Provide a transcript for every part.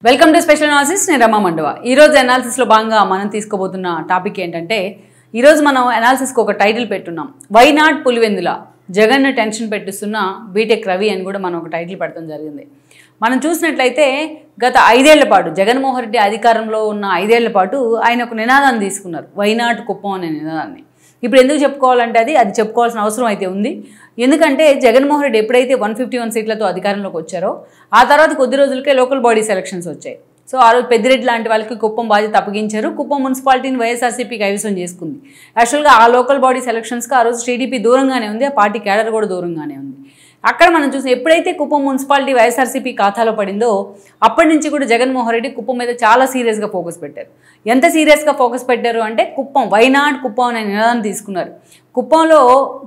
Welcome to special analysis. నేను రమా మండవ. ఈరోజు అనాలిసిస్లో భాగంగా మనం తీసుకోబోతున్న టాపిక్ ఏంటంటే, ఈరోజు మనం అనాలిసిస్కి ఒక టైటిల్ పెట్టున్నాం, వై నాట్ పులివెందుల, జగన్ను టెన్షన్ పెట్టిస్తున్న బీటెక్ రవి అని కూడా మనం ఒక టైటిల్ పెట్టడం జరిగింది. మనం చూసినట్లయితే గత 5 ఏళ్ల పాటు జగన్మోహన్ రెడ్డి అధికారంలో ఉన్న 5 ఏళ్ల పాటు ఆయన ఒక నినాదాన్ని తీసుకున్నారు, వై నాట్ కుప్పం అనే నినాదాన్ని. ఇప్పుడు ఎందుకు చెప్పుకోవాలంటే అది చెప్పుకోవాల్సిన అవసరం అయితే ఉంది. ఎందుకంటే జగన్మోహన్ రెడ్డి ఎప్పుడైతే 151 సీట్లతో అధికారంలోకి వచ్చారో ఆ తర్వాత కొద్ది రోజులకే లోకల్ బాడీ సెలక్షన్స్ వచ్చాయి. సో ఆ రోజు పెద్దిరెడ్డి లాంటి వాళ్ళకి కుప్పం బాధ్యత అప్పగించారు. కుప్పం మున్సిపాలిటీని వైఎస్ఆర్సీపీ కైవసం చేసుకుంది. యాక్చువల్గా ఆ లోకల్ బాడీ సెలక్షన్స్కి ఆ రోజు టీడీపీ దూరంగానే ఉంది, ఆ పార్టీ క్యాడర్ కూడా దూరంగానే ఉంది. అక్కడ మనం చూసి ఎప్పుడైతే కుప్పం మున్సిపాలిటీ వైఎస్ఆర్సీపీ ఖాతాలో పడిందో అప్పటి నుంచి కూడా జగన్మోహన్ రెడ్డి కుప్పం మీద చాలా సీరియస్గా ఫోకస్ పెట్టారు. ఎంత సీరియస్గా ఫోకస్ పెట్టారు అంటే కుప్పం, వై నాట్ కుప్పం అనే నినాదాన్ని తీసుకున్నారు. కుప్పంలో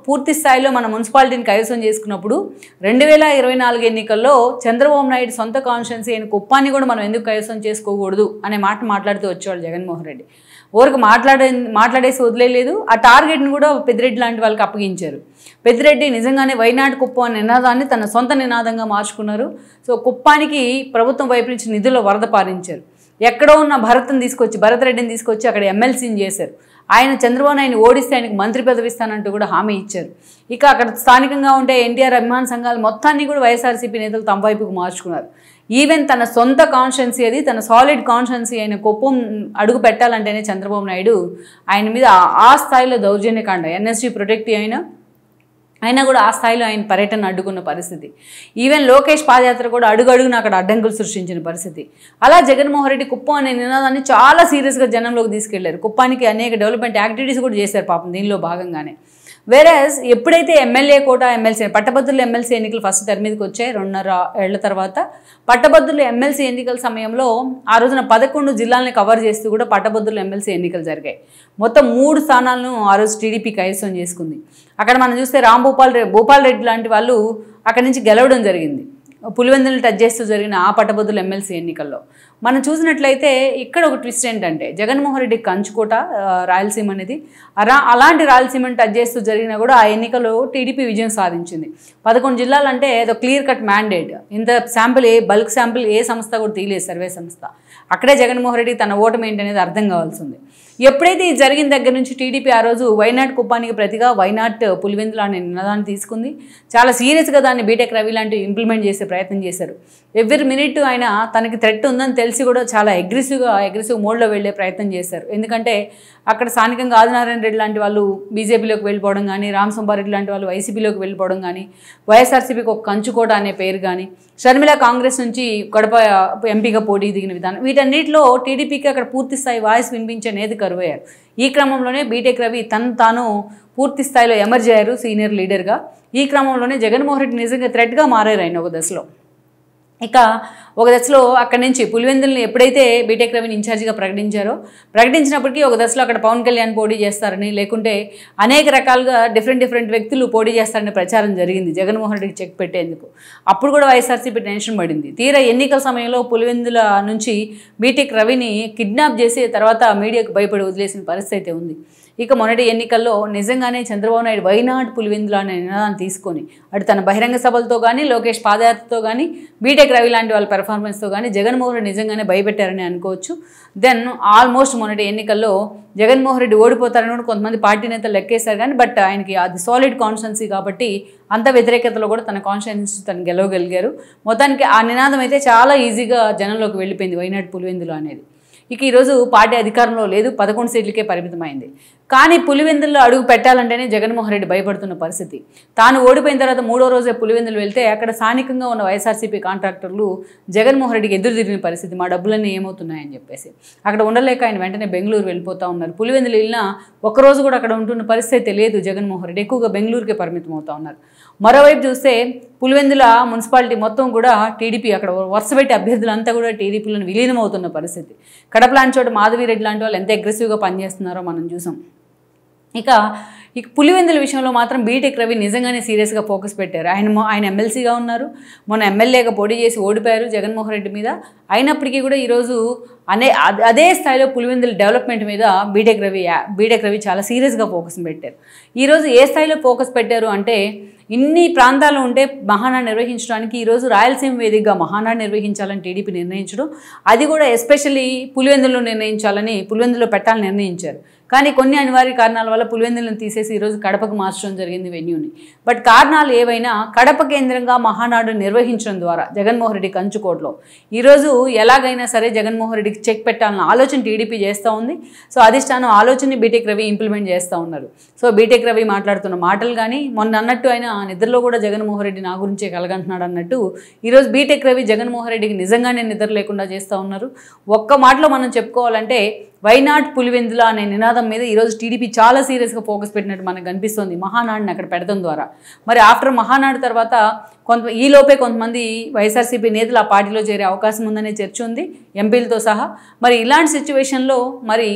పూర్తి స్థాయిలో మన మున్సిపాలిటీని కైవసం చేసుకున్నప్పుడు 2024 ఎన్నికల్లో చంద్రబాబు నాయుడు సొంత కాన్స్టిట్యున్సీ అయిన కుప్పాన్ని కూడా మనం ఎందుకు కైవసం చేసుకోకూడదు అనే మాట మాట్లాడుతూ వచ్చేవాళ్ళు జగన్మోహన్ రెడ్డి. ఊరికి మాట్లాడేసి వదిలేదు. ఆ టార్గెట్ని కూడా పెద్దిరెడ్డి లాంటి వాళ్ళకి అప్పగించారు. పెద్దిరెడ్డి నిజంగానే వై నాట్ కుప్పం అనే నినాదాన్ని తన సొంత నినాదంగా మార్చుకున్నారు. సో కుప్పానికి ప్రభుత్వం వైపు నుంచి నిధుల వరద పారించారు. ఎక్కడో ఉన్న భరత్ రెడ్డిని తీసుకొచ్చి అక్కడ ఎమ్మెల్సీని చేశారు. ఆయన చంద్రబాబు నాయుడిని ఓడిస్తే ఆయనకు మంత్రి పదవి ఇస్తానంటూ కూడా హామీ ఇచ్చారు. ఇక అక్కడ స్థానికంగా ఉండే ఎన్టీఆర్ అభిమాన సంఘాలు మొత్తాన్ని కూడా వైఎస్ఆర్సీపీ నేతలు తమ వైపుకు మార్చుకున్నారు. ఈవెన్ తన సొంత కాన్స్టిట్యున్సీ, అది తన సాలిడ్ కాన్స్టిట్యున్సీ అయిన కుప్పం అడుగు పెట్టాలంటేనే చంద్రబాబు నాయుడు ఆయన మీద ఆ స్థాయిలో దౌర్జన్యకాండ, ఎన్ఎస్జీ ప్రొటెక్ట్ అయినా కూడా ఆ స్థాయిలో ఆయన పర్యటన అడ్డుకున్న పరిస్థితి. ఈవెన్ లోకేష్ పాదయాత్ర కూడా అడుగడుగున అక్కడ అడ్డంకులు సృష్టించిన పరిస్థితి. అలా జగన్మోహన్ రెడ్డి కుప్పం అనే నినాదాన్ని చాలా సీరియస్గా జనంలోకి తీసుకెళ్లారు. కుప్పానికి అనేక డెవలప్మెంట్ యాక్టివిటీస్ కూడా చేశారు పాపం దీనిలో భాగంగానే. వేరేస్ ఎప్పుడైతే ఎమ్మెల్యే కోట, ఎమ్మెల్సీ పట్టభద్రుల ఎమ్మెల్సీ ఎన్నికలు ఫస్ట్ తెర మీదకి వచ్చాయి 2.5 ఏళ్ల తర్వాత, పట్టభద్రుల ఎమ్మెల్సీ ఎన్నికల సమయంలో ఆ రోజున 11 జిల్లాలని కవర్ చేస్తూ కూడా పట్టభద్రుల ఎమ్మెల్సీ ఎన్నికలు జరిగాయి. మొత్తం 3 స్థానాలను ఆ రోజు టీడీపీ కైవసం చేసుకుంది. అక్కడ మనం చూస్తే భూపాల్ రెడ్డి లాంటి వాళ్ళు అక్కడి నుంచి గెలవడం జరిగింది. పులివెందులను టచ్ చేస్తూ జరిగిన ఆ పట్టభద్రుల ఎమ్మెల్సీ ఎన్నికల్లో మనం చూసినట్లయితే ఇక్కడ ఒక ట్విస్ట్ ఏంటంటే, జగన్మోహన్ రెడ్డి కంచుకోట రాయలసీమ అనేది, అలాంటి రాయలసీమను టచ్ చేస్తూ జరిగినా కూడా ఆ ఎన్నికల్లో టీడీపీ విజయం సాధించింది. 11 జిల్లాలు అంటే ఏదో క్లియర్ కట్ మ్యాండేట్. ఇంత శాంపిల్, బల్క్ శాంపిల్ ఏ సంస్థ కూడా తీయలేదు, సర్వే సంస్థ. అక్కడే జగన్మోహన్ రెడ్డి తన ఓటమి ఏంటనేది అర్థం కావాల్సింది. ఎప్పుడైతే ఇది జరిగిన దగ్గర నుంచి టీడీపీ ఆ రోజు వైనాట్ కుప్పానికి ప్రతిగా వైనాట్ పులివెందుల అనే నినాదాన్ని తీసుకుంది. చాలా సీరియస్గా దాన్ని బీటెక్ రవి లాంటివి ఇంప్లిమెంట్ చేసే ప్రయత్నం చేశారు. ఎవ్రీ మినిట్ ఆయన తనకి థ్రెట్ ఉందని తెలిసి కూడా చాలా అగ్రెసివ్ మోడ్లో వెళ్ళే ప్రయత్నం చేశారు. ఎందుకంటే అక్కడ స్థానికంగా ఆదినారాయణ రెడ్డి లాంటి వాళ్ళు బీజేపీలోకి వెళ్ళిపోవడం కానీ, రామసుబ్బారెడ్డి లాంటి వాళ్ళు వైసీపీలోకి వెళ్ళిపోవడం కానీ, వైఎస్ఆర్సీపీకి ఒక కంచుకోట అనే పేరు కానీ, షర్మిల కాంగ్రెస్ నుంచి కడప ఎంపీగా పోటీ దిగిన విధానం, వీటన్నిటిలో టీడీపీకి అక్కడ పూర్తి స్థాయి వాయిస్ వినిపించే నేత కరువయ్యారు. ఈ క్రమంలోనే బీటెక్ రవి తాను పూర్తి స్థాయిలో ఎమర్జ్ అయ్యారు సీనియర్ లీడర్గా. ఈ క్రమంలోనే జగన్మోహన్ రెడ్డి నిజంగా థ్రెట్గా మారారు ఆయన ఒక దశలో. ఇక ఒక దశలో అక్కడి నుంచి పులివెందుల్ని ఎప్పుడైతే బీటెక్ రవిని ఇన్ఛార్జిగా ప్రకటించినప్పటికీ ఒక దశలో అక్కడ పవన్ కళ్యాణ్ పోటీ చేస్తారని, లేకుంటే అనేక రకాలుగా డిఫరెంట్ వ్యక్తులు పోటీ చేస్తారని ప్రచారం జరిగింది జగన్మోహన్ రెడ్డికి చెక్ పెట్టేందుకు. అప్పుడు కూడా వైఎస్ఆర్సీపీ టెన్షన్ పడింది. తీరా ఎన్నికల సమయంలో పులివెందుల నుంచి బీటెక్ రవిని కిడ్నాప్ చేసి తర్వాత మీడియాకు భయపడి వదిలేసిన పరిస్థితి అయితే ఉంది. ఇక మొన్నటి ఎన్నికల్లో నిజంగానే చంద్రబాబు నాయుడు వై నాట్ పులివెందుల అనే నినాదాన్ని తీసుకొని అటు తన బహిరంగ సభలతో కానీ, లోకేష్ పాదయాత్రతో కానీ, బీటెక్ రవి లాంటి వాళ్ళ పెర్ఫార్మెన్స్తో కానీ జగన్మోహన్ రెడ్డి నిజంగానే భయపెట్టారని అనుకోవచ్చు. దెన్ ఆల్మోస్ట్ మొన్నటి ఎన్నికల్లో జగన్మోహన్ రెడ్డి ఓడిపోతారని కూడా కొంతమంది పార్టీ నేతలు లెక్కేశారు. కానీ బట్ ఆయనకి అది సాలిడ్ కాన్స్టిట్యున్సీ కాబట్టి అంత వ్యతిరేకతలో కూడా తన కాన్స్టిట్యున్సీ తను గెలవగలిగారు. మొత్తానికి ఆ నినాదం అయితే చాలా ఈజీగా జనంలోకి వెళ్ళిపోయింది, వై నాట్ పులివెందుల అనేది. ఇక ఈరోజు పార్టీ అధికారంలో లేదు, 11 సీట్లకే పరిమితమైంది. కానీ పులివెందుల్లో అడుగు పెట్టాలంటేనే జగన్మోహన్ రెడ్డి భయపడుతున్న పరిస్థితి. తాను ఓడిపోయిన తర్వాత 3వ రోజే పులివెందులు వెళ్తే అక్కడ స్థానికంగా ఉన్న వైఎస్ఆర్సీపీ కాంట్రాక్టర్లు జగన్మోహన్ రెడ్డికి ఎదురు తిరిగిన పరిస్థితి, మా డబ్బులన్నీ ఏమవుతున్నాయని చెప్పేసి. అక్కడ ఉండలేక ఆయన వెంటనే బెంగళూరు వెళ్ళిపోతూ ఉన్నారు. పులివెందులు వెళ్ళినా ఒక్కరోజు కూడా అక్కడ ఉంటున్న పరిస్థితి లేదు జగన్మోహన్ రెడ్డి, ఎక్కువగా బెంగళూరుకే పరిమితం అవుతూ ఉన్నారు. మరోవైపు చూస్తే పులివెందుల మున్సిపాలిటీ మొత్తం కూడా టీడీపీ, అక్కడ వరుసపెట్టి అభ్యర్థులంతా కూడా టీడీపీలను విలీనం అవుతున్న పరిస్థితి. కడప లాంటి చోట మాధవిరెడ్డి లాంటి వాళ్ళు ఎంత అగ్రెసివ్గా పనిచేస్తున్నారో మనం చూసాం. ఇక పులివెందుల విషయంలో మాత్రం బీటెక్ రవి నిజంగానే సీరియస్గా ఫోకస్ పెట్టారు. ఆయన ఎమ్మెల్సీగా ఉన్నారు, మొన్న ఎమ్మెల్యేగా పోటీ చేసి ఓడిపోయారు జగన్మోహన్ రెడ్డి మీద. అయినప్పటికీ కూడా ఈరోజు అదే స్థాయిలో పులివెందుల డెవలప్మెంట్ మీద బీటెక్ రవి చాలా సీరియస్గా ఫోకస్ పెట్టారు. ఈరోజు ఏ స్థాయిలో ఫోకస్ పెట్టారు అంటే, ఇన్ని ప్రాంతాలు ఉంటే మహానాడు నిర్వహించడానికి ఈరోజు రాయలసీమ వేదికగా మహానాడు నిర్వహించాలని టీడీపీ నిర్ణయించడం, అది కూడా ఎస్పెషల్లీ పులివెందులో నిర్ణయించాలని, పులివెందులో పెట్టాలని నిర్ణయించారు. కానీ కొన్ని అనివార్య కారణాల వల్ల పులివెందులను తీసేసి ఈరోజు కడపకు మార్చడం జరిగింది వెన్యూని. బట్ కారణాలు ఏవైనా కడప కేంద్రంగా మహానాడు నిర్వహించడం ద్వారా జగన్మోహన్ రెడ్డి కంచుకోటలో ఈరోజు ఎలాగైనా సరే జగన్మోహన్ రెడ్డికి చెక్ పెట్టాలన్న ఆలోచన టీడీపీ చేస్తూ ఉంది. సో అధిష్టానం ఆలోచనని బీటెక్ రవి ఇంప్లిమెంట్ చేస్తూ ఉన్నారు. సో బీటెక్ రవి మాట్లాడుతున్న మాటలు కానీ మొన్న అన్నట్టు ఆయన నిద్రలో కూడా జగన్మోహన్ రెడ్డి నా గురించే కలగంటున్నాడు అన్నట్టు ఈరోజు బీటెక్ రవి జగన్మోహన్ రెడ్డికి నిజంగానే నిద్ర లేకుండా చేస్తూ ఉన్నారు. ఒక్క మాటలో మనం చెప్పుకోవాలంటే వైనాట్ పులివెందుల అనే నినాదం మీద ఈరోజు టీడీపీ చాలా సీరియస్గా ఫోకస్ పెట్టినట్టు మనకు కనిపిస్తుంది మహానాడుని అక్కడ పెడతాం ద్వారా. మరి ఆఫ్టర్ మహానాడు తర్వాత ఈలోపే కొంతమంది వైఎస్ఆర్సీపీ నేతలు ఆ పార్టీలో చేరే అవకాశం ఉందనే చర్చ ఉంది ఎంపీలతో సహా. మరి ఇలాంటి సిచ్యువేషన్లో మరి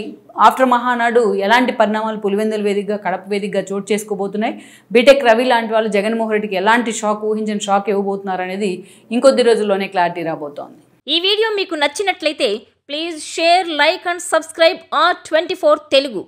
ఆఫ్టర్ మహానాడు ఎలాంటి పరిణామాలు పులివెందుల వేదికగా కడప వేదికగా చోటు చేసుకోబోతున్నాయి, బీటెక్ రవి లాంటి వాళ్ళు జగన్మోహన్ రెడ్డికి ఎలాంటి షాక్, ఊహించిన షాక్ ఇవ్వబోతున్నారు అనేది ఇంకొద్ది రోజుల్లోనే క్లారిటీ రాబోతోంది. ఈ వీడియో మీకు నచ్చినట్లయితే please share, like and subscribe R24 Telugu.